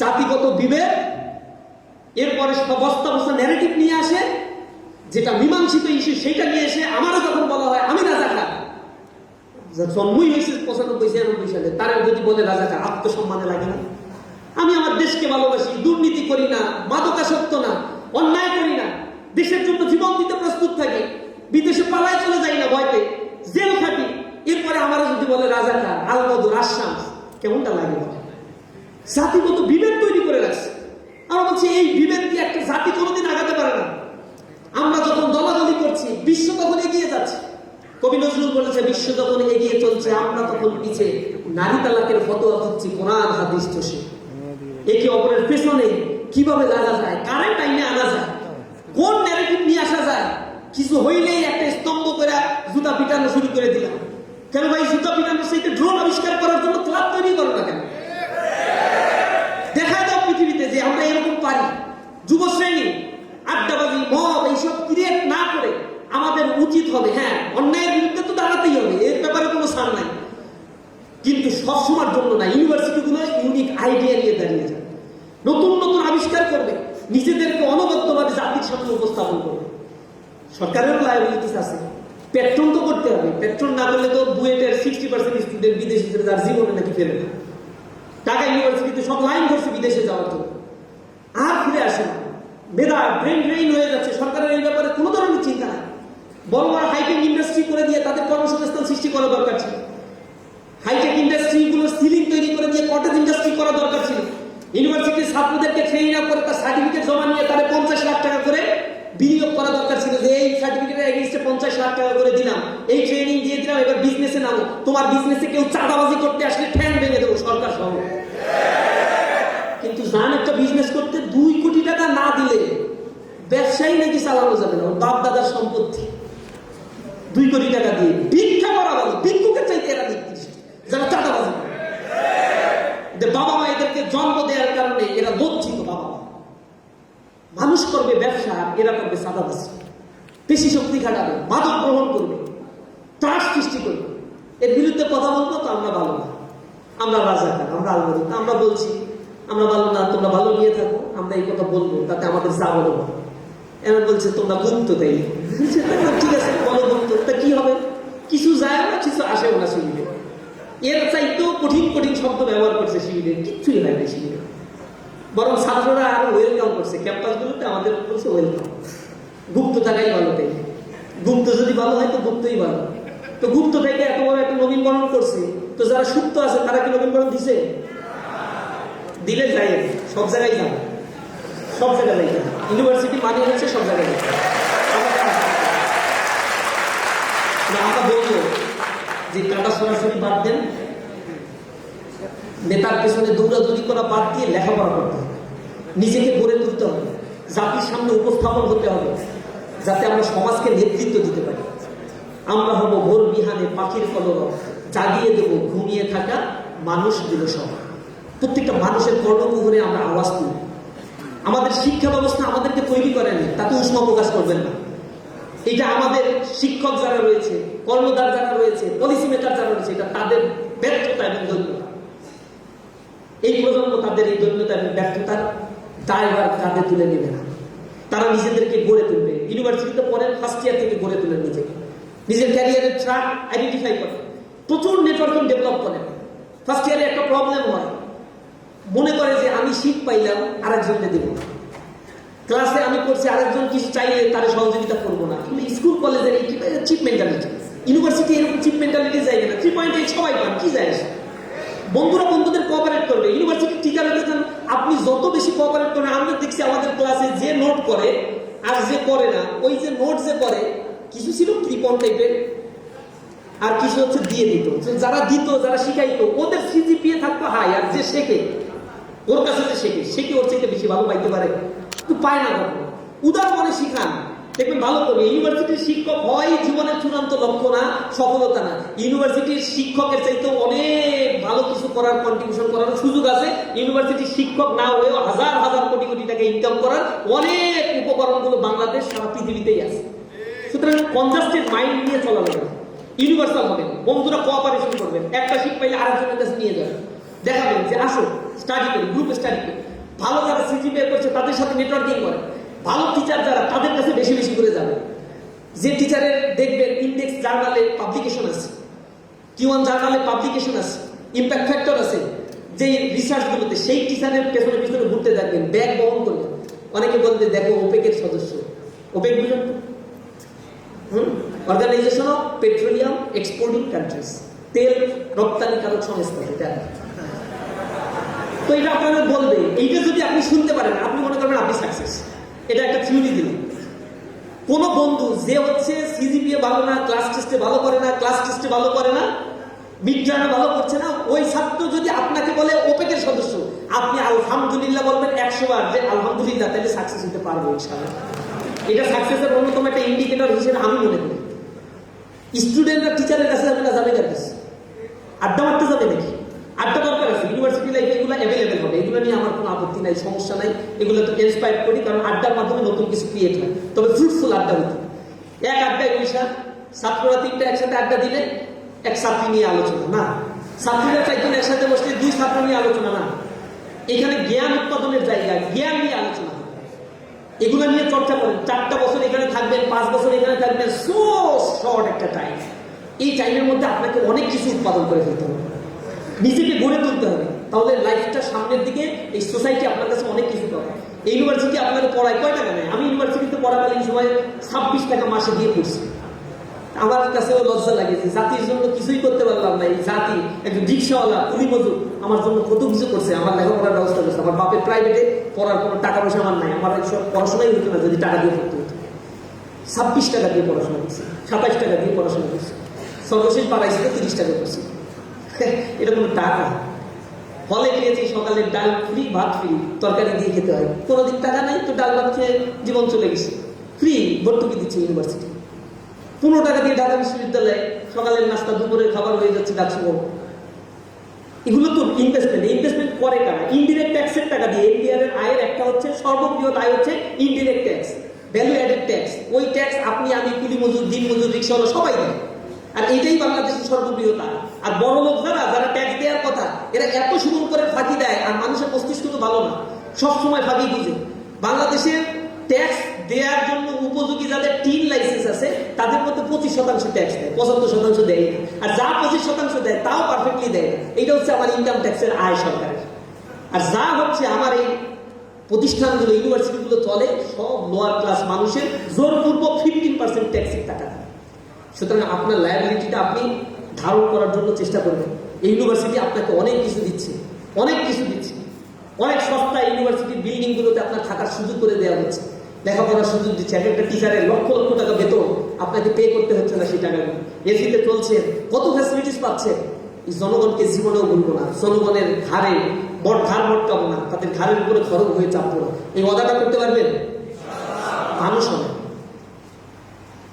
জাতিগত বিভেদ, এরপরে বস্তা বস্তা ন্যারেটিভ নিয়ে আসে, যেটা মীমাংসিত ইস্যু সেইটা নিয়ে এসে আমারও যখন বলা হয় আমি রাজাকার, জন্মই হয়েছে 95-96 সালে, তারা যদি বলে রাজাকার, আত্মসম্মানে লাগে না? আমি আমার দেশকে ভালোবাসি, দুর্নীতি করি না, মাদকাসক্ত না, অন্যায় করি না, দেশের জন্য জীবন দিতে প্রস্তুত থাকি, বিদেশে পালায় চলে যাই না ভয়তে, জেল খাটি, এরপরে আমারও যদি বলে রাজাকার, আলবদর, আসাম, কেমনটা লাগে বলে? জাতিগত বিভেদ তৈরি করে রাখছে। আমরা বলছি এই বিভেদ দিয়ে একটা জাতি কোনোদিন আগাতে পারে না। আমরা যখন দলাদলি করছি, বিশ্ব তখন এগিয়ে যাচ্ছে। কবি নজরুল বলেছে, বিশ্ব যখন এগিয়ে চলছে, আমরা তখন পিছে নারী তালাকের ফতোয়া দিচ্ছি কোরআন হাদিস চষে। একে অপরের পেছনে কিভাবে লাগা যায়, কারেন্ট আইনে আনা যায়, কোন ন্যারেটিভ নিয়ে আসা যায়, কিছু হইলেই একটা স্তম্ভ করে জুতা পিটানো শুরু করে দিলাম। কেন ভাই, জুতা পিটানোর সাথে ড্রোন আবিষ্কার করার জন্য ক্লাব তৈরি করো না কেন? দেখা দাও পৃথিবীতে যে আমরা এরকম পারি। যুব শ্রেণী আড্ডাবাজি, মব এইসব ক্রিয়েট না করে আমাদের উচিত হবে, হ্যাঁ, অন্যায়ের বিরুদ্ধে তো দাঁড়াতেই হবে, এর ব্যাপারে কোনো ছাড় নাই, কিন্তু সবসময়ের জন্য না। ইউনিভার্সিটিগুলো ইউনিক আইডিয়া নিয়ে দাঁড়িয়ে যায়, নতুন নতুন আবিষ্কার করবে, নিজেদেরকে অনবদ্যভাবে জাতির সামনে উপস্থাপন করবে। সরকারেরও লায়াবিলিটিস আছে, পেট্রোল তো করতে হবে, পেট্রোল না করলে তো বুয়েটের 60% স্টুডেন্ট বিদেশে চলে যার জীবনে নাকি ফেরে না। ঢাকা ইউনিভার্সিটিতে সব লাইন ধরছে বিদেশে যাওয়ার জন্য, আর ফিরে আসে না, মেধা ব্রেন ড্রেইন হয়ে যাচ্ছে। সরকারের এই ব্যাপারে কোনো ধরনের চিন্তা নাই। বড় বড় হাইটেক ইন্ডাস্ট্রি করে দিয়ে তাদের কর্মসংস্থান সৃষ্টি করা দরকার ছিল। হাইটেক ইন্ডাস্ট্রিগুলোর সিলিং তৈরি করে দিয়ে কটেজ ইন্ডাস্ট্রি করা দরকার ছিল। ইউনিভার্সিটির ছাত্রদেরকে ট্রেনিং আপ করে তার সার্টিফিকেট জমা নিয়ে তাদের 50 লাখ টাকা করে বিনিয়োগ করা দরকার ছিল, যে এই সার্টিফিকেটের এগেইনস্টে 50 লাখ টাকা করে দিলাম, এই ট্রেনিং দিয়ে দিলাম, এবার বিজনেসে নামো, তোমার বিজনেসে কেউ চাঁদাবাজি করতে আসলে ঠ্যাং ভেঙে দেবো সরকার সহ। কিন্তু জান, একটা বিজনেস করতে 2 কোটি টাকা না দিলে ব্যবসায়ী নাকি চালানো যাবে না, বাপ দাদার সম্পত্তি। 2 কোটি টাকা দিয়ে ভিক্ষা করা ভালো, ভিক্ষুকের চাইতে এরা নিকৃষ্ট যারা চাঁদাবাজি করে। বাবা মা এদেরকে জন্ম দেওয়ার কারণে এরা লজ্জিত। বাবা মা মানুষ করবে ব্যবসা, এরা করবে চাঁদাবাজি, পেশি শক্তি খাটাবে, মাদক গ্রহণ করবে, ত্রাস সৃষ্টি করবে। এর বিরুদ্ধে কথা বলবো তো আমরা ভালো না, আমরা রাজাকার, আমরা আলবদর। আমরা বলছি আমরা ভালো না, তোমরা ভালো নিয়ে থাকো, আমরা এই কথা বলবো, তাতে আমাদের যা বলো বলো। এরা বলছে তোমরা গুপ্ত, তাই ঠিক আছে বলো গুপ্ত, তা কি হবে? কিছু যায় না, কিছু আসেও না শিবিরে। এর চাইতেও কঠিন কঠিন শব্দ ব্যবহার করছে শিবিরে, কিচ্ছুই হয় না শিবিরে। বরং ছাত্ররা আরো ওয়েলকাম করছে, ক্যাম্পাসগুলোতে আমাদের বলছে ওয়েলকাম, গুপ্ত থাকাই ভালো। তাই গুপ্ত যদি ভালো হয় তো গুপ্তই ভালো। তো গুপ্ত থেকে এত বড় একটা নবীনবরণ করছে, তো যারা সুপ্ত আছে তারা কি নবীনবরণ দিছে? দিলে যায়, সব জায়গায় যাবে, সব জায়গায় যাই। ইউনিভার্সিটি মানে হচ্ছে সব জায়গায় যাবে। আমরা বলবো যে কাটা সরাসরি বাদ দেন, নেতার পেছনে দৌড়াদৌড়ি করা বাদ দিয়ে লেখাপড়া করতে হবে, নিজেকে গড়ে তুলতে হবে, জাতির সামনে উপস্থাপন করতে হবে, যাতে আমরা সমাজকে নেতৃত্ব দিতে পারি। আমরা হব ভোর বিহানে পাখির কলরব, জাগিয়ে দেবো ঘুমিয়ে থাকা মানুষগুলো সব। প্রত্যেকটা মানুষের কর্ণকুহরে আমরা আওয়াজ তুলি। আমাদের শিক্ষা ব্যবস্থা আমাদেরকে তৈরি করেনি, তাতে উষ্ণ প্রকাশ করবেন না। এটা আমাদের শিক্ষক যারা রয়েছে, কর্মদার যারা রয়েছে, পলিসি মেকার যারা রয়েছে, এটা তাদের ব্যর্থতা এবং দৈন্যতা। এই প্রজন্ম তাদের এই দৈন্যতা এবং ব্যর্থতার দায়ভার কাঁধে তুলে নেবে না। তারা নিজেদেরকে গড়ে তুলবে। ইউনিভার্সিটিতে পড়েন, ফার্স্ট ইয়ার থেকে গড়ে তুলেন নিজেকে, নিজের ক্যারিয়ারের ট্র্যাক আইডেন্টিফাই করেন, প্রচুর নেটওয়ার্কিং ডেভেলপ করেন। ফার্স্ট ইয়ারে একটা প্রবলেম হয়, মনে করে যে আমি শীত পাইলাম আরেকজনকে দেব, ক্লাসে আমি করছি আরেকজন কিছু চাইলে তার সহযোগিতা করবো না। কিন্তু স্কুল কলেজের এই চিপ মেন্টালিটি, ইউনিভার্সিটি এরকম চিপ মেন্টালিটি জায়গা না। 3.8 সবাই পান, কি যায়? বন্ধুরা বন্ধুদের কোঅপারেট করবে। ইউনিভার্সিটি টিচার হতে আপনি যত বেশি কোঅপারেট করেন, আমরা দেখছি আমাদের ক্লাসে যে নোট করে আর যে করে না, ওই যে নোট যে করে কিছু ছিল কৃপন টাইপের, আর কিছু হচ্ছে দিয়ে দিত। যারা দিত, যারা শিখাইতো, ওদের সিজিপিএ থাকতো হাই, আর যে শেখে ওর কাছে যে শেখে ওর চাইতে বেশি ভালো পাইতে পারে, কিন্তু পায় না। উদার মনে শিখান, দেখবেন ভালো করবে। ইউনিভার্সিটির শিক্ষক হয় জীবনের চূড়ান্ত লক্ষ্য না, সফলতা না। ইউনিভার্সিটির শিক্ষকের চাইতে অনেক ভালো কিছু করার, কন্ট্রিবিউশন করার সুযোগ আছে। ইউনিভার্সিটির শিক্ষক না হয়েও হাজার হাজার কোটি কোটি টাকা ইনকাম করার অনেক উপকরণগুলো বাংলাদেশ সারা পৃথিবীতেই আছে। সুতরাং কনজাস্টেড মাইন্ড নিয়ে চলা যাবে, ইউনিভার্সাল হবে। বন্ধুরা কোঅপারেশন করবেন, একটা শিখ পাইলে আরেকজনের কাছে নিয়ে যাবেন, দেখাবেন যে আসো স্টাডি করি, গ্রুপ স্টাডি করি। ভালো যারা সিজিপিএ করছে তাদের সাথে নেটওয়ার্কিং করে, ভালো টিচার যারা তাদের কাছে বেশি বেশি করে যাবে। যে টিচারের দেখবেন ইন্ডেক্স জার্নালে পাবলিকেশন আছে, Q1 জার্নালে পাবলিকেশন আছে, ইম্প্যাক্ট ফ্যাক্টর আছে, যে রিসার্চগুলোতে সেই টিচারের পেছনে পিছনে ঘুরতে থাকবেন, ব্যাগ বহন করবেন। অনেকে বলবে দেখো ওপেকের সদস্য, ওপেক বুঝুন organisation of petroleum exporting countries, তেল রপ্তানিকারক সংস্থা। এটা তো এটা আপনাদের বলবে, এইটা যদি আপনি শুনতে পারেন আপনি মনে করবেন আপনি সাকসেস। এটা একটা থিওরি দিলাম। কোন বন্ধু যে হচ্ছে সিজিপিএ ভালো না, ক্লাস টেস্টে ভালো করে না, ক্লাস টেস্টে ভালো করে না, মিড টার্মে ভালো করছে না, ওই ছাত্র যদি আপনাকে বলে ওপেকের সদস্য, আপনি আলহামদুলিল্লাহ বলবেন 100 বার যে আলহামদুলিল্লাহ, তাহলে সাকসেস হতে পারবো ইনশাআল্লাহ। এটা সাকসেসের অন্যতম একটা ইন্ডিকেটর হিসেবে আমি মনে করি। স্টুডেন্টরা টিচারের কাছে যাবে না, যাবে কার কাছে? আড্ডা মারতে যাবে নাকি? আড্ডা দরকার আছে, ইউনিভার্সিটি লাইফে এগুলো অ্যাভেলেবেল হবে, এগুলো নিয়ে আমার কোনো আপত্তি নাই, সমস্যা নাই। এগুলো তো ইন্সপায়ার করি, কারণ আড্ডার মাধ্যমে নতুন কিছু ক্রিয়েট হয়। তবে ফ্রুটফুল আড্ডা হতে, এক আড্ডায় পয়সা ছাত্ররা 3টা একসাথে আড্ডা দিলে এক ছাত্রী নিয়ে আলোচনা না, ছাত্রীরা 4 জন একসাথে বসলে 2 ছাত্র নিয়ে আলোচনা না। এখানে জ্ঞান উৎপাদনের জায়গা, জ্ঞান নিয়ে আলোচনা হবে। এগুলো নিয়ে চর্চা করেন। 4টা বছর এখানে থাকবেন, 5 বছর এখানে থাকবেন, সো শর্ট একটা টাইম। এই টাইমের মধ্যে আপনাকে অনেক কিছু উৎপাদন করে ফেলতে হবে, নিজেকে গড়ে তুলতে হবে। তাহলে লাইফটা সামনের দিকে, এই সোসাইটি আপনার কাছে অনেক কিছু পাবে। এই ইউনিভার্সিটি আপনাকে পড়ায় কয় টাকা নেয়? আমি ইউনিভার্সিটিতে পড়াকালীন সময় 26 টাকা মাসে দিয়ে পড়ছি। আমার কাছেও লজ্জা লাগে যে জাতির জন্য কিছুই করতে পারলাম না। এই জাতি একজন রিক্সাওয়ালা, কুলি মজুর আমার জন্য কত কিছু করছে, আমার লেখাপড়ার ব্যবস্থা করছে। আমার বাপের প্রাইভেটে পড়ার কোনো টাকা পয়সা আমার নাই, আমার এইসব পড়াশোনাই হতো না যদি টাকা দিয়ে পড়তে হতো। 26 টাকা দিয়ে পড়াশোনা করছি, 27 টাকা দিয়ে পড়াশোনা করছি, সর্বশেষ বাড়াইছিল 30 টাকা করছি। এটা কোনো টাকা? হলে খেয়েছি, সকালে ডাল ফ্রি, ভাত ফ্রি, তরকারি দিয়ে খেতে হয়। কোনোদিন টাকা নাই তো ডাল ভাত খেয়ে জীবন চলে গেছে। ফ্রি ভর্তুকি দিচ্ছে ইউনিভার্সিটি। 15 টাকা দিয়ে ঢাকা বিশ্ববিদ্যালয়ে সকালের নাস্তা, দুপুরের খাবার হয়ে যাচ্ছে ডাকসহ। এগুলো তো ইনভেস্টমেন্ট। ইনভেস্টমেন্ট করে কারা? ইনডিরেক্ট ট্যাক্সের টাকা দিয়ে। এনবিআর এর আয়ের একটা হচ্ছে, সর্ববৃহৎ আয় হচ্ছে indirect tax, value added tax. ওই ট্যাক্স আপনি, আমি, কুলি মজুর, দিন মজুর, রিক্সাওয়ালা সবাই দেয়। আর এইটাই বাংলাদেশের সর্ববৃহৎ আয়। আর বড় লোক যারা ট্যাক্স দেওয়ার কথা, এরা এত সুন্দর করে ফাঁকি দেয়। আর মানুষের মস্তিষ্ক তো ভালো না, সবসময় ফাঁকি বুঝে। বাংলাদেশের ট্যাক্স দেওয়ার জন্য উপযোগী যাদের টিন লাইসেন্স আছে তাদের মধ্যে 25% ট্যাক্স দেয়, 75% দেয় না। আর যা 25% দেয় তাও পারফেক্টলি দেয় না। এইটা হচ্ছে আমার ইনকাম ট্যাক্সের আয় সরকারের। আর যা হচ্ছে আমার এই প্রতিষ্ঠানগুলো, ইউনিভার্সিটিগুলো চলে, সব লোয়ার ক্লাস মানুষের জোরপূর্বক 15% ট্যাক্সের টাকা দেয়। সুতরাং আপনার লায়াবিলিটিটা আপনি ধারণ করার জন্য চেষ্টা করবেন। এই ইউনিভার্সিটি আপনাকে অনেক কিছু দিচ্ছে, অনেক কিছু দিচ্ছে। অনেক সস্তা ইউনিভার্সিটির বিল্ডিংগুলোতে আপনার থাকার সুযোগ করে দেওয়া হচ্ছে, লেখাপড়ার সুযোগ দিচ্ছে। এক একটা টিচারের লক্ষ লক্ষ টাকা বেতন আপনাকে পে করতে হচ্ছে না সেই টাকাগুলো। এসিতে চলছে, কত ফ্যাসিলিটিস পাচ্ছে। এই জনগণকে জীবনেও বলবো না, জনগণের ঘাড়ে ঘাড় মটকাবো না, তাদের ঘাড়ের উপরে খরচ হয়ে চাপবো না। এই ওয়াদাটা করতে পারবেন? মানুষ হবে।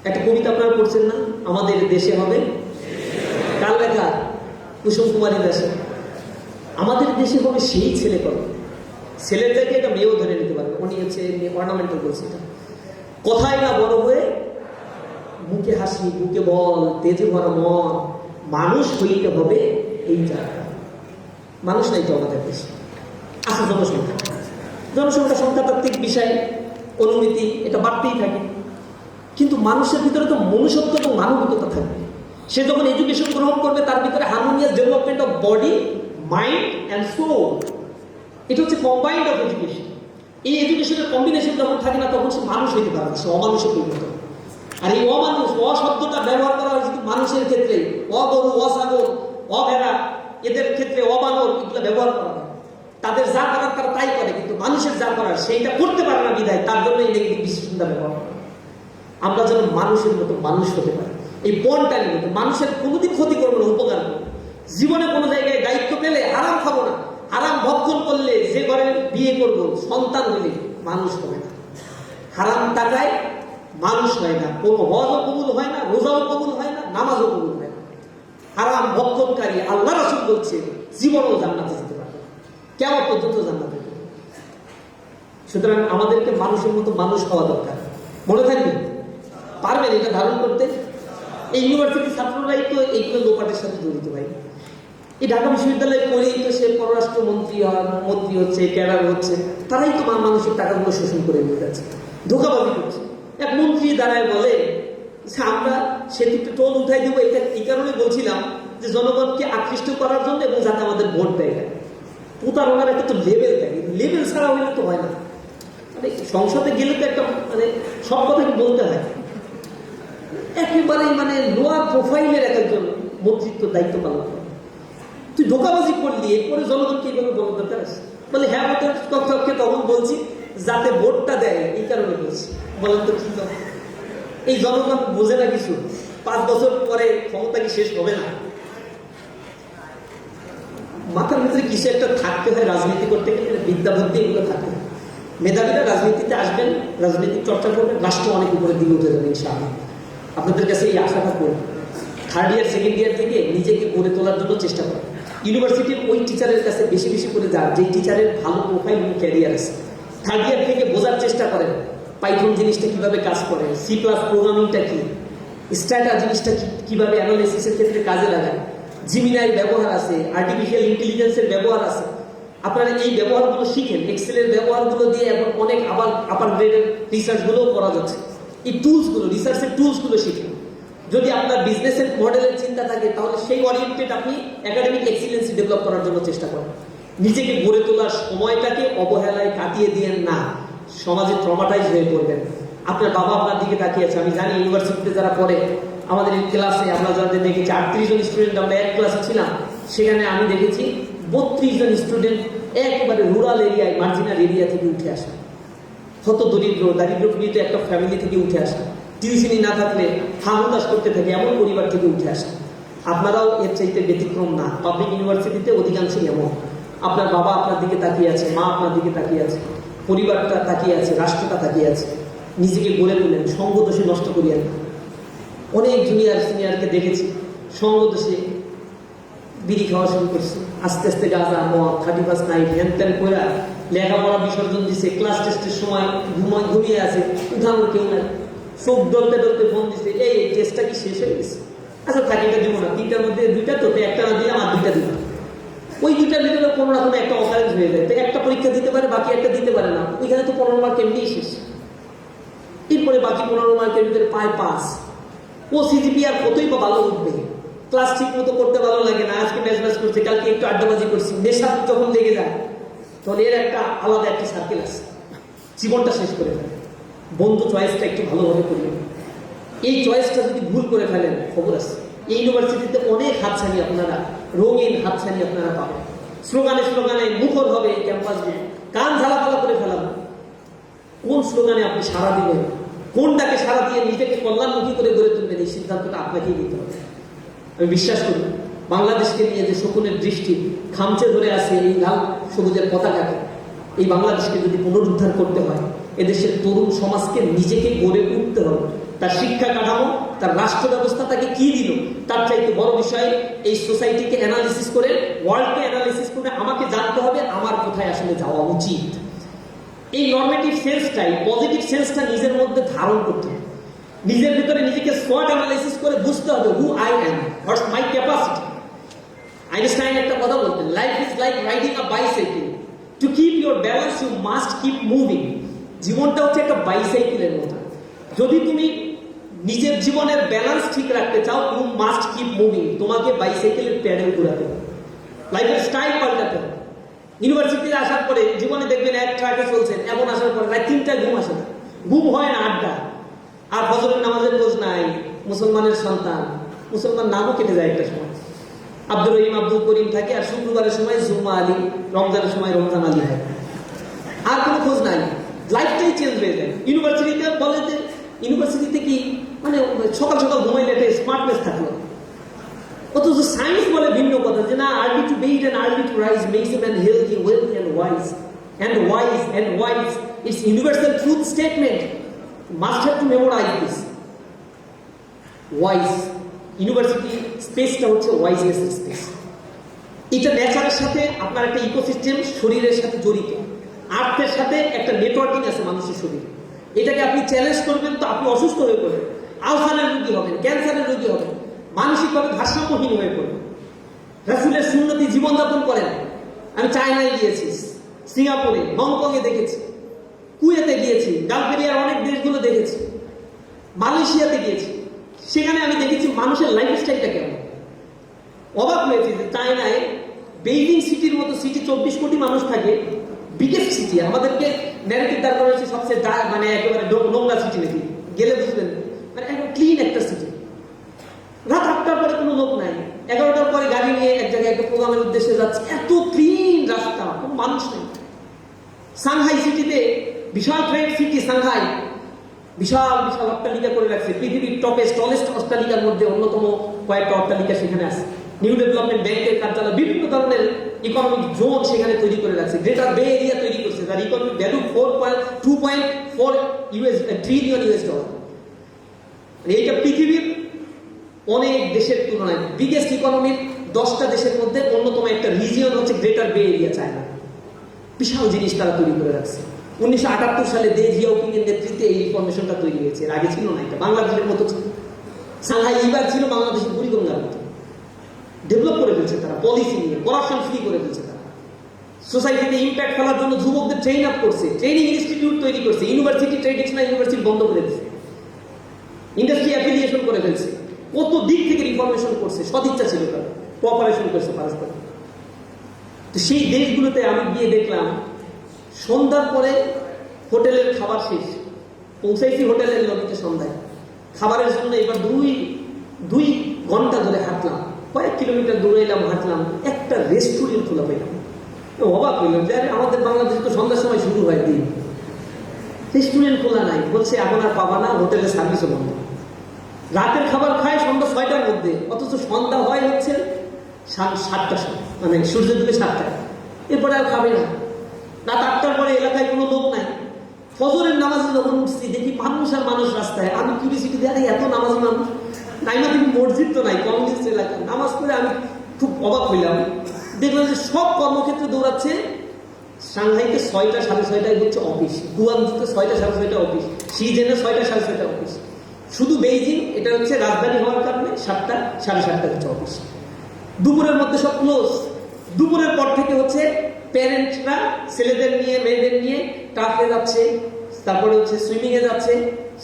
একটা কবিতা আপনারা পড়ছেন না, আমাদের দেশে হবে? কার লেখা? কুসুম কুমারী দাসের। আমাদের দেশে হবে সেই ছেলে করে, ছেলের জায়গায় এটা মেয়েও ধরে নিতে পারবে। উনি হচ্ছে অর্নামেন্টাল বলছে এটা। কথায় না বড় হয়ে, মুখে হাসি, বুকে বল, তেজে ভরা মন, মানুষ হইতে হবে এই জায়গা। মানুষ নাই তো আমাদের দেশে। আচ্ছা, জনসংখ্যা সংখ্যাতাত্ত্বিক বিষয়, অনুমিতি, এটা বাড়তেই থাকে। কিন্তু মানুষের ভিতরে তো মনুষ্যত্ব এবং মানবিকতা থাকবে। সে যখন এডুকেশন গ্রহণ করবে তার ভিতরে harmonious development of body, mind and soul. এটা হচ্ছে কম্বাইন্ড অফ এডুকেশন। এই এডুকেশনের কম্বিনেশন যখন থাকে না তখন সে মানুষ হইতে পারে না, সে অমানুষে পরিণত। আর এই অমানুষ, অশব্দটা ব্যবহার করা হয় শুধু মানুষের ক্ষেত্রে। অগরু, অছাগল, অভেড়া, এদের ক্ষেত্রে অবানর, এগুলো ব্যবহার করা হয়। তাদের যা করার তারা তাই করে, কিন্তু মানুষের যা করার সেইটা করতে পারে না বিধায় তার জন্য এই নেগেটিভ বিশেষণটা ব্যবহার করে। আমরা যেন মানুষের মতো মানুষ হতে পারি, এই বনটার মতো। মানুষের কোনোদিন ক্ষতি করবো না, উপকার করবো। জীবনে কোনো জায়গায় দায়িত্ব পেলে হারাম খাবো না। হারাম ভক্ষণ করলে, যে ঘরে বিয়ে করবো, সন্তান হলে মানুষ হবে না। হারাম টাকায় মানুষ হয় না, কোনো হজও কবুল হয় না, রোজাও কবুল হয় না, নামাজও কবুল হয় না। হারাম ভক্ষণকারী, আল্লাহ রাসূল বলছে, জীবনেও জান্নাতে যেতে পারবে, কেমন পর্যন্ত জান্নাতে যেতে। সুতরাং আমাদেরকে মানুষের মতো মানুষ হওয়া দরকার। মনে থাকবে? পারবেন এটা ধারণ করতে? এই ইউনিভার্সিটির ছাত্ররাই তো এইগুলো লোপাটের সাথে জড়িত ভাই। এই ঢাকা বিশ্ববিদ্যালয়ে পড়েই তো সে পররাষ্ট্রমন্ত্রী মন্ত্রী হচ্ছে, ক্যাডার হচ্ছে, তারাই তো মানুষের টাকাগুলো শোষণ করে নিয়ে যাচ্ছে, ধোকাবাজি করছে। এক মন্ত্রী দাঁড়ায় বলে যে আমরা সেতুতে টোল উঠাই দেবো। এটা এই কারণে বলছিলাম যে জনগণকে আকৃষ্ট করার জন্য এবং যাতে আমাদের ভোট দেয়। প্রতারণার একটা তো লেভেল থাকে, লেভেল ছাড়া হইলে তো হয় না। মানে সংসদে গেলে তো একটা মানে সব কথা বলতে হয়। একেবারে মানে লোয়ার প্রোফাইলের একজন মন্ত্রিত্ব দায়িত্ব পালন করে তুই ধোকাবাজি করলি, এরপরে জনগণকে এইভাবে বলার দরকার আছে? বলে হ্যাঁ কক্ষকে তখন বলছি যাতে ভোটটা দেয়, এই কারণে বলছি। বলেন তো কি হবে? এই জনগণ বোঝে না কিছু। 5 বছর পরে ক্ষমতা কি শেষ হবে না? মাথার ভিতরে কিছু একটা থাকতে হয় রাজনীতি করতে গেলে, বিদ্যা বুদ্ধি এগুলো থাকে। মেধাবীরা রাজনীতিতে আসবেন, রাজনৈতিক চর্চা করবেন, রাষ্ট্র অনেক উপরে দিকে উঠে যাবে ইনশাআল্লাহ। আপনাদের কাছে এই আশাটা করবেন। 3rd ইয়ার 2nd ইয়ার থেকে নিজেকে গড়ে তোলার জন্য চেষ্টা করেন। ইউনিভার্সিটির ওই টিচারের কাছে বেশি বেশি করে যান যে টিচারের ভালো প্রোফাইল এবং ক্যারিয়ার আছে। 3rd ইয়ার থেকে বোঝার চেষ্টা করেন পাইথন জিনিসটা কিভাবে কাজ করে, C+ প্রোগ্রামিংটা কি, স্ট্যাটা জিনিসটা কিভাবে অ্যানালাইসিসের ক্ষেত্রে কাজে লাগায়, জিমিনাই ব্যবহার আছে, আর্টিফিশিয়াল ইন্টেলিজেন্সের ব্যবহার আছে। আপনারা এই ব্যবহারগুলো শিখেন। এক্সেলের ব্যবহারগুলো দিয়ে এখন অনেক আপার গ্রেডের রিসার্চগুলোও করা যাচ্ছে। এই টুলসগুলো, রিসার্চের টুলসগুলো শিখেন। যদি আপনার বিজনেসের মডেলের চিন্তা থাকে তাহলে সেই ওরিয়েন্টেড আপনি একাডেমিক এক্সিলেন্সি ডেভেলপ করার জন্য চেষ্টা করেন। নিজেকে গড়ে তোলার সময়টাকে অবহেলায় কাটিয়ে দিয়েন না, সমাজে ট্রমাটাইজ হয়ে পড়বেন। আপনার বাবা আপনার দিকে তাকিয়ে আছে। আমি জানি ইউনিভার্সিটিতে যারা পড়ে আমাদের এই ক্লাসে আমরা যাদের দেখেছি 38 জন স্টুডেন্ট আমরা এক ক্লাসে ছিলাম, সেখানে আমি দেখেছি 32 জন স্টুডেন্ট একেবারে রুরাল এরিয়ায়, মার্জিনাল এরিয়া থেকে উঠে আসা, হত দারিদ্রপীড়িত একটা ফ্যামিলি থেকে উঠে আসা, টিউশনি না থাকলে হাহুতাশ করতে থাকে এমন পরিবার থেকে উঠে আসা। আপনারাও এর চাইতে ব্যতিক্রম না। পাবলিক ইউনিভার্সিটিতে অধিকাংশই এমন। আপনার বাবা আপনার দিকে তাকিয়ে আছে, মা আপনার দিকে তাকিয়ে আছে, পরিবারটা তাকিয়ে আছে, রাষ্ট্রটা তাকিয়ে আছে। নিজেকে গড়ে তোলেন, সঙ্গ দোষে নষ্ট করিয়েন না। অনেক জুনিয়র সিনিয়রকে দেখেছি সঙ্গ দোষে বিড়ি খাওয়া শুরু করছে, আস্তে আস্তে গাঁজা, মদ, 31st নাইট, হ্যান ত্যান করে লেখাপড়া বিসর্জন দিছে, ক্লাস টেস্টের সময় ঘুমিয়ে আছে, উঠানোর কেউ নাই, চোখ ডলতে ডলতে ফোন দিছে, এই টেস্টটা কি শেষ হয়ে গেছে? আচ্ছা থাকি, এটা দিব না, 3টার মধ্যে 2টা, তো একটা না দিয়ে আমার 2টা দিব। ওই 2টার ভিতরে কোনো না কোনো একটা অকারেন্স হয়ে যায়, তো একটা পরীক্ষা দিতে পারে, বাকি একটা দিতে পারে না, ওইখানে তো 15 মার্ক এমনিই শেষ। এরপরে বাকি 15 মার্কের ভিতরে পায় 5। ও সিজিপি আর কতই বা ভালো উঠবে? ক্লাস ঠিক মতো করতে ভালো লাগে না, আজকে ম্যাচ করছে, কালকে একটু আড্ডাবাজি করছি, নেশা যখন লেগে যায় তখন এর একটা আলাদা একটা সার্কেল আছে, জীবনটা শেষ করে ফেলে। বন্ধু চয়েসটা একটু ভালোভাবে করবেন। এই চয়েসটা যদি ভুল করে ফেলেন, খবর আছে এই ইউনিভার্সিটিতে অনেক হাতছানি, আপনারা রঙিন হাতছানি আপনারা পাবেন। স্লোগানে মুখর হবে এই ক্যাম্পাসগুলো, কান ঝালাপালা করে ফেলাবেন। কোন স্লোগানে আপনি সাড়া দিবেন, কোনটাকে সাড়া দিয়ে নিজেকে কল্যাণমুখী করে গড়ে তুলবেন, এই সিদ্ধান্তটা আপনাকেই নিতে হবে। আমি বিশ্বাস করি বাংলাদেশকে নিয়ে যে শকুনের দৃষ্টি খামচে ধরে আছে এই লাল সবুজের পতাকাকে, এই বাংলাদেশকে যদি পুনরুদ্ধার করতে হয়, এদেশের তরুণ সমাজকে নিজেকে গড়ে উঠতে হবে। তার শিক্ষা কাঠামো, তার রাষ্ট্র ব্যবস্থা তাকে কি দিল, তার চাইতে বড় বিষয় এই সোসাইটিকে অ্যানালিসিস করে, ওয়ার্ল্ডকে অ্যানালিসিস করে আমাকে জানতে হবে আমার কোথায় আসলে যাওয়া উচিত। এই নর্মেটিভ সেন্সটাই, পজিটিভ সেন্সটা নিজের মধ্যে ধারণ করতে হবে। নিজের ভিতরে নিজেকে SWOT অ্যানালাইসিস করে বুঝতে হবে who I am, what's my capacity. Einstein একটা কথা বলতেন, life is like riding a bicycle, to keep your balance you must keep moving. জীবনটা হচ্ছে একটা বাইসাইকেলের মতো। যদি তুমি নিজের জীবনের ব্যালেন্স ঠিক রাখতে চাও, ইউ মাস্ট কিপ মুভিং। তোমাকে বাইসাইকেলের প্যাডেল ঘুরাতে হবে, লাইফের স্টাইল পাল্টাতে হবে। ইউনিভার্সিটিতে আসার পরে জীবনে দেখবেন এক ট্রাকে চলছেন, এমন আসার পরে রাত 3টায় ঘুম আসে না, ঘুম হয় না, আড্ডা, আর ফজরের নামাজের খোঁজ নাই। মুসলমানের সন্তান, মুসলমান নামও কেটে যায় একটা সময়, আব্দুর রহিম, আব্দুল করিম থাকে, আর শুক্রবারের সময় জুম্মা আলী, রমজানের সময় রমজান আলী হয়, আর কোনো খোঁজ নাই। লাইফটাই চেঞ্জ হয়ে যায়। ইউনিভার্সিটিতে বলে যে ইউনিভার্সিটিতে কি মানে সকাল সকাল ঘুমাইলে একটা স্মার্টনেস থাকলো, অথচ সায়েন্স বলে ভিন্ন কথা, যে না, early to bed and early to rise makes a man healthy, wealthy and wise, it's universal truth statement, must have to memorize this. Wise university স্পেসটা হচ্ছে ওয়াইজনেস স্পেস। এটা নেচারের সাথে আপনার একটা ইকোসিস্টেম, শরীরের সাথে জড়িত, আর্থের সাথে একটা নেটওয়ার্কিং আছে মানুষের শরীরে। এটাকে আপনি চ্যালেঞ্জ করবেন তো আপনি অসুস্থ হয়ে পড়বেন, আলসারের রোগী হবেন, ক্যান্সারের রোগী হবেন, মানসিকভাবে ভারসাম্যহীন হয়ে পড়বেন। রাসূলের সুন্নতি জীবনযাপন করেন। আমি চায়নায় গিয়েছি, সিঙ্গাপুরে, হংকংয়ে দেখেছি, কুয়েতে গিয়েছি, গালফ এরিয়ার অনেক দেশগুলো দেখেছি, মালয়েশিয়াতে গিয়েছি। সেখানে আমি দেখেছি মানুষের লাইফস্টাইলটা কেমন। অবাক হয়েছে যে চায়নায় বেইজিং সিটির মতো সিটি 24 কোটি মানুষ থাকে, বিগেস্ট সিটি। আমাদেরকে ন্যারেটিভ দাঁড় করা হয়েছে সবচেয়ে মানে একেবারে নোংরা সিটি নাকি, গেলে বুঝবেন, মানে একদম ক্লিন একটা সিটি। রাত 8টার পরে কোনো লোক নাই, 11টার পরে গাড়ি নিয়ে এক জায়গায় একটা প্রোগ্রামের উদ্দেশ্যে যাচ্ছে, এত ক্লিন রাস্তা, কোনো মানুষ নেই। সাংহাই সিটিতে, বিশাল ট্রেড সিটি সাংহাই, বিশাল বিশাল অট্টালিকা করে রাখছে, পৃথিবীর টলেস্ট অট্টালিকার মধ্যে অন্যতম কয়েকটা অট্টালিকা সেখানে আছে। নিউ ডেভেলপমেন্ট ব্যাংকের কার্যালয়, বিভিন্ন ধরনের ইকোনমিক জোন সেখানে তৈরি করে রাখছে। গ্রেটার বে এরিয়া তৈরি করছে, যার economic value 2.4 trillion US dollar. এইটা পৃথিবীর অনেক দেশের তুলনায় বিগেস্ট ইকোনমির 10টা দেশের মধ্যে অন্যতম একটা রিজিয়ন হচ্ছে গ্রেটার বে এরিয়া, চায়না। বিশাল জিনিস তারা তৈরি করে রাখছে। 1978 সালে দে জিয়াওপিং এর নেতৃত্বে এই ইনফরমেশনটা তৈরি হয়েছে, এর আগে ছিল না। এটা বাংলাদেশের মতো ছিল, সাংহাই এবার ছিল বাংলাদেশের বুড়িগঙ্গার মতো। ডেভেলপ করে ফেলছে তারা, পলিসি নিয়ে করাপশন ফ্রি করে ফেলছে তারা। সোসাইটিতে ইম্প্যাক্ট ফেলার জন্য যুবকদের ট্রেন আপ করছে, ট্রেনিং ইনস্টিটিউট তৈরি করছে, ইউনিভার্সিটি, ট্রেডিশনাল ইউনিভার্সিটি বন্ধ করে দিচ্ছে, ইন্ডাস্ট্রি অ্যাফিলিয়েশন করে ফেলছে। কত দিক থেকে রিফরমেশন করছে, সদিচ্ছা ছিল তারা, কোঅপারেশন করছে পারস্পরিক। তো সেই দেশগুলোতে আমি গিয়ে দেখলাম সন্ধ্যার পরে হোটেলের খাবার শেষ, পৌঁছাইছি হোটেলের লবিতে সন্ধ্যায়, খাবারের জন্য এবার দুই ঘন্টা ধরে হাঁটলাম, কয়েক কিলোমিটার দূরে এলাম, হাঁটলাম, একটা রেস্টুরেন্ট খোলা পেলাম। অবাক হইলাম যে আরে আমাদের বাংলাদেশে তো সন্ধ্যার সময় শুরু হয় দিন, রেস্টুরেন্ট খোলা নাই। বলছে এখন আর পাবা না, হোটেলের সার্ভিসও বন্ধ। রাতের খাবার খায় সন্ধ্যা 6টার মধ্যে, অথচ সন্ধ্যা হয় হচ্ছে 7টার সময়, মানে সূর্য ডুবে 7টায়। এরপরে আর খাবে না। রাত 8টার পরে এলাকায় কোনো লোক নাই। ফজরের নামাজে যখন উঠছি দেখি মানুষ আর মানুষ রাস্তায়। আমি কিউরিসিটি দিয়ে এত নামাজি মানুষ নাই, না কিন্তু মসজিদ তো নাই, কমিউনিস্ট এলাকা। নামাজ পড়ে আমি খুব অবাক হইলাম, দেখলাম যে সব কর্মক্ষেত্রে দৌড়াচ্ছে। সাংহাইতে 6টা 6:30 হচ্ছে অফিস, গুয়াংজুতে 6টা 6:30 অফিস, শিজেনে 6টা 6:30 অফিস। শুধু বেইজিং, এটা হচ্ছে রাজধানী হওয়ার কারণে 7টা 7:30 হচ্ছে অফিস। দুপুরের মধ্যে সব ক্লোজ। দুপুরের পর থেকে হচ্ছে প্যারেন্টরা ছেলেদের নিয়ে মেয়েদের নিয়ে টাফে যাচ্ছে, তারপরে হচ্ছে সুইমিং এ যাচ্ছে,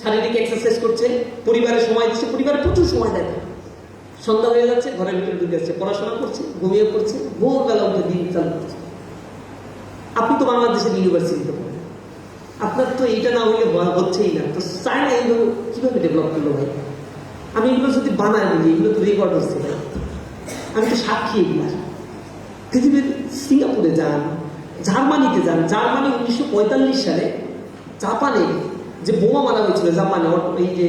শারীরিক এক্সারসাইজ করছে, পরিবারের সময় দিচ্ছে, পরিবারে প্রচুর সময় দেয়। সন্ধ্যা হয়ে যাচ্ছে, ঘরের ভিতরে ঢুকে যাচ্ছে, পড়াশোনা করছে, ঘুমিয়ে পড়ছে, ভোরবেলা উঠে দিন চালু করছে। আপনি তো বাংলাদেশের ইউনিভার্সিটিতে পড়েন, আপনার তো এইটা না হলে হচ্ছেই না। তো চায়না এইগুলো কিভাবে ডেভেলপ করলো ভাই? আমি এগুলো যদি বানাই বলি, এগুলো তো রেকর্ড হচ্ছে ভাই, আমি তো সাক্ষী এগুলো। পৃথিবীর সিঙ্গাপুরে যান, জার্মানিতে যান। জার্মানি 1945 সালে জাপানে যে বোমা মারা হয়েছিল, জাপানে এই যে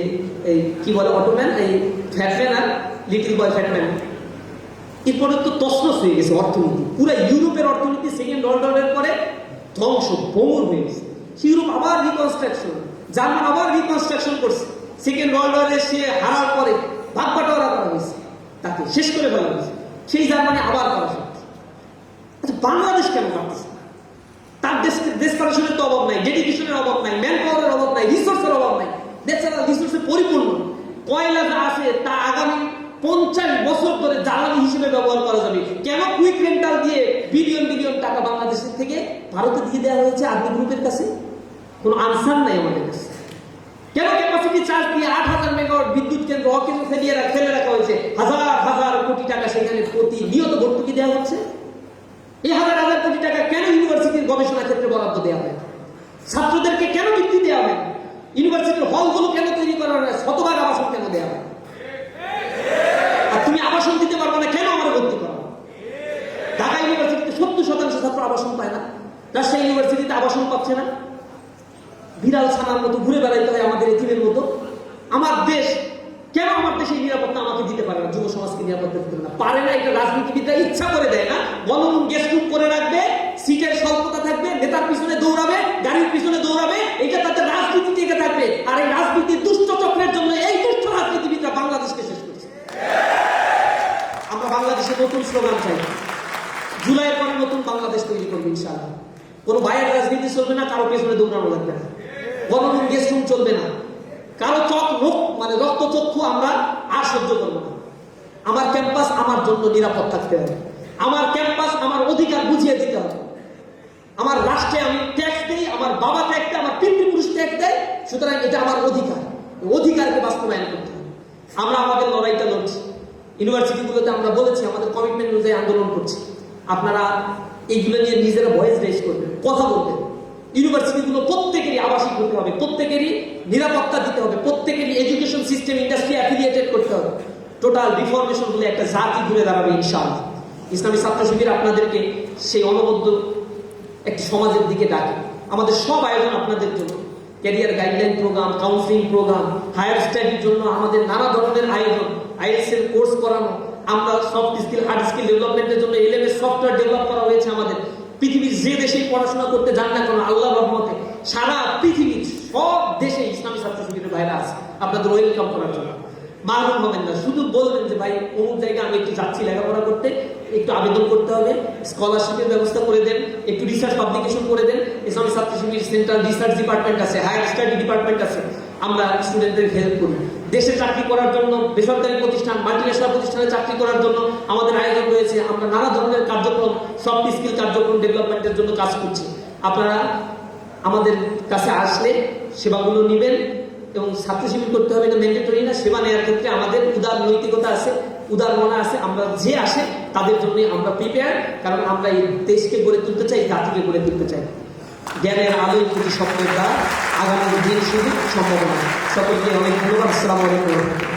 এই কি বলে অটোম্যান, এই ফ্যাটম্যান আর লিটল বয় ফ্যাটম্যান, এরপরে তো তছনছ হয়ে গেছে অর্থনীতি। পুরো ইউরোপের অর্থনীতি সেকেন্ড ওয়ার্ল্ড ওয়ারের পরে ধ্বংস, ভঙ্গুর হয়ে গেছে। ইউরোপ আবার রিকনস্ট্রাকশন, জার্মান আবার রিকনস্ট্রাকশন করছে। সেকেন্ড ওয়ার্ল্ড ওয়ারে সে হারার পরে ভাগ বাটোয়ারা করা হয়েছে, তাকে শেষ করে ফেলা হয়েছে। সেই জার্মানি আবার করা হচ্ছে। আচ্ছা, বাংলাদেশ কেন পারতেছে? তার ডেসপারেশনের তো অভাব নাই, ডেডিকেশনের অভাব নাই, ম্যান পাওয়ারের অভাব নাই, রিসোর্সের অভাব নাই, ন্যাচারাল রিসোর্সে পরিপূর্ণ। কয়লা যা আছে তা আগামী 50 বছর ধরে জ্বালানি হিসেবে ব্যবহার করা যাবে। কেন কুইক রেন্টাল দিয়ে বিলিয়ন বিলিয়ন টাকা বাংলাদেশের থেকে ভারতে দিয়ে দেওয়া হয়েছে আর্মি গ্রুপের কাছে? কোনো আনসার নাই আমাদের কাছে। কেন ক্যাপাসিটি চার্জ দিয়ে 8000 মেগাওয়াট বিদ্যুৎ কেন্দ্র অকেন্দ্র ফেলে রাখা হয়েছে? হাজার হাজার কোটি টাকা সেখানে প্রতিনিয়ত ভর্তুকি দেওয়া হচ্ছে। এই হাজার হাজার কোটি টাকা কেন ইউনিভার্সিটির গবেষণা ক্ষেত্রে বরাদ্দ দেওয়া হয়? ছাত্রদেরকে কেন বৃত্তি দেওয়া হয়? ইউনিভার্সিটির হলগুলো কেন তৈরি করা হয়? শতভাগ আবাসন কেন দেওয়া হয়? আর তুমি আবাসন দিতে পারবে না, কেন আমরা ভর্তি করা? ঢাকা ইউনিভার্সিটিতে 70% ছাত্র আবাসন পায় না, রাজশাহী ইউনিভার্সিটিতে আবাসন পাচ্ছে না। বিড়াল ছানার মতো ঘুরে বেড়াইতে হয় আমাদের এতিমের মতো। আমার দেশ কেন, আমার দেশের নিরাপত্তা আমাকে দিতে পারে না, যুব সমাজকে নিরাপত্তা দিতে পারে না? এটা রাজনীতিবিদরা ইচ্ছা করে দেয় না। গণরুম গেস্ট রুম করে রাখবে, সিটের স্বল্পতা থাকবে, নেতার পিছনে দৌড়াবে, গাড়ির পিছনে দৌড়াবে, এটা তাদের রাজনীতি টিকে থাকবে। আর এই রাজনীতির দুষ্ট চক্রের জন্য এই দুষ্ট রাজনীতিবিদরা বাংলাদেশকে শেষ করছে। আমরা বাংলাদেশে নতুন স্লোগান চাই, জুলাইয়ের পরে নতুন বাংলাদেশ তৈরি করবে ইনশাআল্লাহ। কোনো বাইরের রাজনীতি চলবে না, কারো পেছনে দৌড়ানো লাগবে না, গণরুম গেস্ট রুম চলবে না, কারো চোখ মুখ মানে রক্তচক্ষু আমরা আর সহ্য করবো না। আমার ক্যাম্পাস আমার জন্য নিরাপদ থাকতে হবে, আমার ক্যাম্পাস আমার অধিকার বুঝিয়ে দিতে হবে। আমার রাষ্ট্রে আমি ট্যাক্স দিই, আমার বাবা ট্যাক্স দেয়, আমার পিতৃপুরুষ ট্যাক্স দেয়, সুতরাং এটা আমার অধিকার, অধিকারকে বাস্তবায়ন করতে হবে। আমরা আমাদের লড়াইটা লড়ছি, ইউনিভার্সিটিগুলোতে আমরা বলেছি আমাদের কমিটমেন্ট অনুযায়ী আন্দোলন করছি। আপনারা এইগুলো নিয়ে নিজেরা ভয়েস রেজ করবেন, কথা বলবেন। ইউনিভার্সিটিগুলো প্রত্যেকেরই আবাসিক হতে হবে, প্রত্যেকেরই নিরাপত্তা দিতে হবে, প্রত্যেকেরই এডুকেশন সিস্টেম ইন্ডাস্ট্রি অ্যাফিলিয়েটেড করতে হবে। টোটাল রিফরমেশন হলে একটা জাতি ঘুরে দাঁড়াবে ইনশাআল্লাহ। ইসলামী ছাত্র শিবির আপনাদেরকে সেই অনবদ্য একটি সমাজের দিকে ডাকে। আমাদের সব আয়োজন আপনাদের জন্য, career guideline program, counselling program, higher স্টাডির জন্য আমাদের নানা ধরনের আয়োজন, আইএলটিএস এর কোর্স করানো, আমরা সফট স্কিল হার্ড স্কিল ডেভেলপমেন্টের জন্য এলএমএস সফটওয়্যার ডেভেলপ করা হয়েছে আমাদের। পৃথিবীর যে দেশে পড়াশোনা করতে যান না কেন, আল্লাহর রহমতে সারা পৃথিবীর সব দেশে ইসলামী ছাত্র শিবিরের ভাইরা আছে আপনাদের ওয়েলকাম করার জন্য। মাহরুম হবেন না, শুধু বলবেন যে ভাই অমুক জায়গায় আমি একটু যাচ্ছি লেখাপড়া করতে, একটু আবেদন করতে হবে, স্কলারশিপের ব্যবস্থা করে দেন, একটু রিসার্চ পাবলিকেশন করে দেন। ইসলামী ছাত্র শিবির সেন্ট্রাল রিসার্চ ডিপার্টমেন্ট আছে, হায়ার স্টাডি ডিপার্টমেন্ট আছে, আমরা স্টুডেন্টদের হেল্প করি। দেশে চাকরি করার জন্য বেসরকারি প্রতিষ্ঠান, মাল্টিন্যাশনাল প্রতিষ্ঠানে চাকরি করার জন্য আমাদের আয়োজন রয়েছে। আমরা নানা ধরনের কার্যক্রম, সফট স্কিল কার্যক্রম ডেভেলপমেন্টের জন্য কাজ করছি। আপনারা আমাদের কাছে আসলে সেবাগুলো নেবেন, এবং ছাত্র শিবির করতে হবে এটা ম্যান্ডেটরি না। সেবা নেওয়ার ক্ষেত্রে আমাদের উদার নৈতিকতা আছে, উদার মনা আছে। আমরা যে আসে তাদের জন্য আমরা প্রিপেয়ার, কারণ আমরা এই দেশকে গড়ে তুলতে চাই, জাতিকে গড়ে তুলতে চাই। জ্ঞানের আলোয় প্রতি স্বপ্নের দ্বার, আগামী দিন শুধু সম্ভাবনা। সকলকে অনেক ধন্যবাদ। আসসালামু আলাইকুম।